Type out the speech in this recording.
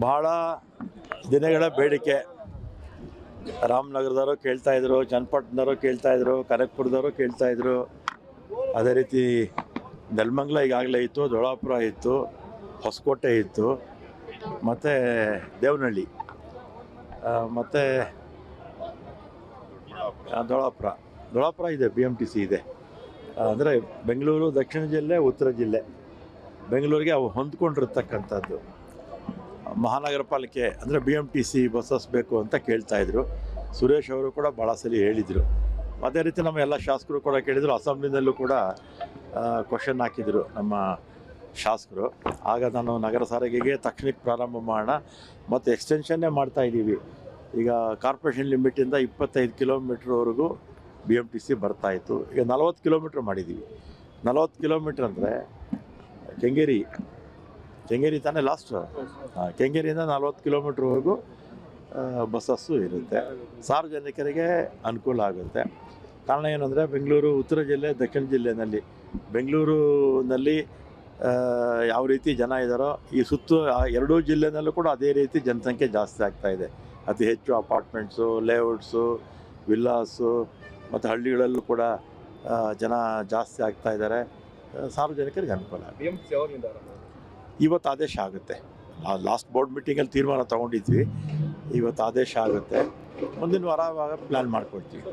ಬಹಳ ದಿನಗಳ ಬೇಡಿಕೆ. ರಾಮನಗರದವರು ಕೇಳ್ತಾಯಿದ್ರು, ಚನ್ನಪಟ್ಟಣದವರು ಕೇಳ್ತಾಯಿದ್ರು, ಕನಕಪುರದವರು ಕೇಳ್ತಾಯಿದ್ರು. ಅದೇ ರೀತಿ ನೆಲಮಂಗಲ ಈಗಾಗಲೇ ಇತ್ತು, ದೊಡ್ಡಾಪುರ ಇತ್ತು, ಹೊಸಕೋಟೆ ಇತ್ತು, ಮತ್ತು ದೇವನಹಳ್ಳಿ, ಮತ್ತು ದೊಡ್ಡಾಪುರ ಇದೆ, BMTC ಇದೆ. ಅಂದರೆ ಬೆಂಗಳೂರು ದಕ್ಷಿಣ ಜಿಲ್ಲೆ, ಉತ್ತರ ಜಿಲ್ಲೆ, ಬೆಂಗಳೂರಿಗೆ ಅವು ಹೊಂದ್ಕೊಂಡಿರ್ತಕ್ಕಂಥದ್ದು. ಮಹಾನಗರ ಪಾಲಿಕೆ ಅಂದರೆ BMTC ಬಸ್ಸಸ್ ಬೇಕು ಅಂತ ಕೇಳ್ತಾಯಿದ್ರು. ಸುರೇಶ್ ಅವರು ಕೂಡ ಭಾಳ ಸಲ ಹೇಳಿದರು. ಅದೇ ರೀತಿ ನಮ್ಮ ಎಲ್ಲ ಶಾಸಕರು ಕೂಡ ಕೇಳಿದರು. ಅಸೆಂಬ್ಲಿನಲ್ಲೂ ಕೂಡ ಕ್ವಶನ್ ಹಾಕಿದರು ನಮ್ಮ ಶಾಸಕರು. ಆಗ ನಾನು ನಗರ ಸಾರಿಗೆಗೆ ತಕ್ಷಣಕ್ಕೆ ಪ್ರಾರಂಭ ಮಾಡೋಣ ಮತ್ತು ಎಕ್ಸ್ಟೆನ್ಷನ್ನೇ ಮಾಡ್ತಾಯಿದ್ದೀವಿ. ಈಗ ಕಾರ್ಪೊರೇಷನ್ ಲಿಮಿಟಿಂದ 25 ಕಿಲೋಮೀಟ್ರ್ವರೆಗೂ BMTC ಬರ್ತಾಯಿತ್ತು. ಈಗ 40 ಕಿಲೋಮೀಟ್ರ್ ಮಾಡಿದ್ದೀವಿ. 40 ಕಿಲೋಮೀಟ್ರ್ ಅಂದರೆ ಕೆಂಗೇರಿ ತಾನೇ ಲಾಸ್ಟ್. ಕೆಂಗೇರಿಯಿಂದ 40 ಕಿಲೋಮೀಟ್ರ್ವರೆಗೂ ಬಸ್ಸಸ್ಸು ಇರುತ್ತೆ. ಸಾರ್ವಜನಿಕರಿಗೆ ಅನುಕೂಲ ಆಗುತ್ತೆ. ಕಾರಣ ಏನಂದರೆ ಬೆಂಗಳೂರು ಉತ್ತರ ಜಿಲ್ಲೆ, ದಕ್ಷಿಣ ಜಿಲ್ಲೆಯಲ್ಲಿ ಬೆಂಗಳೂರಿನಲ್ಲಿ ಯಾವ ರೀತಿ ಜನ ಇದ್ದಾರೋ ಈ ಸುತ್ತ ಎರಡೂ ಜಿಲ್ಲೆನಲ್ಲೂ ಕೂಡ ಅದೇ ರೀತಿ ಜನಸಂಖ್ಯೆ ಜಾಸ್ತಿ ಆಗ್ತಾಯಿದೆ. ಅತಿ ಹೆಚ್ಚು ಅಪಾರ್ಟ್ಮೆಂಟ್ಸು, ಲೇಔಟ್ಸು, ವಿಲ್ಲಾಸು ಮತ್ತು ಹಳ್ಳಿಗಳಲ್ಲೂ ಕೂಡ ಜನ ಜಾಸ್ತಿ ಆಗ್ತಾಯಿದ್ದಾರೆ. ಸಾರ್ವಜನಿಕರಿಗೆ ಅನುಕೂಲ. ಇವತ್ತು ಆದೇಶ ಆಗುತ್ತೆ. ಲಾಸ್ಟ್ ಬೋರ್ಡ್ ಮೀಟಿಂಗಲ್ಲಿ ತೀರ್ಮಾನ ತೊಗೊಂಡಿದ್ವಿ. ಇವತ್ತು ಆದೇಶ ಆಗುತ್ತೆ. ಮುಂದಿನ ವಾರ ಪ್ಲ್ಯಾನ್ ಮಾಡ್ಕೊಳ್ತೀವಿ.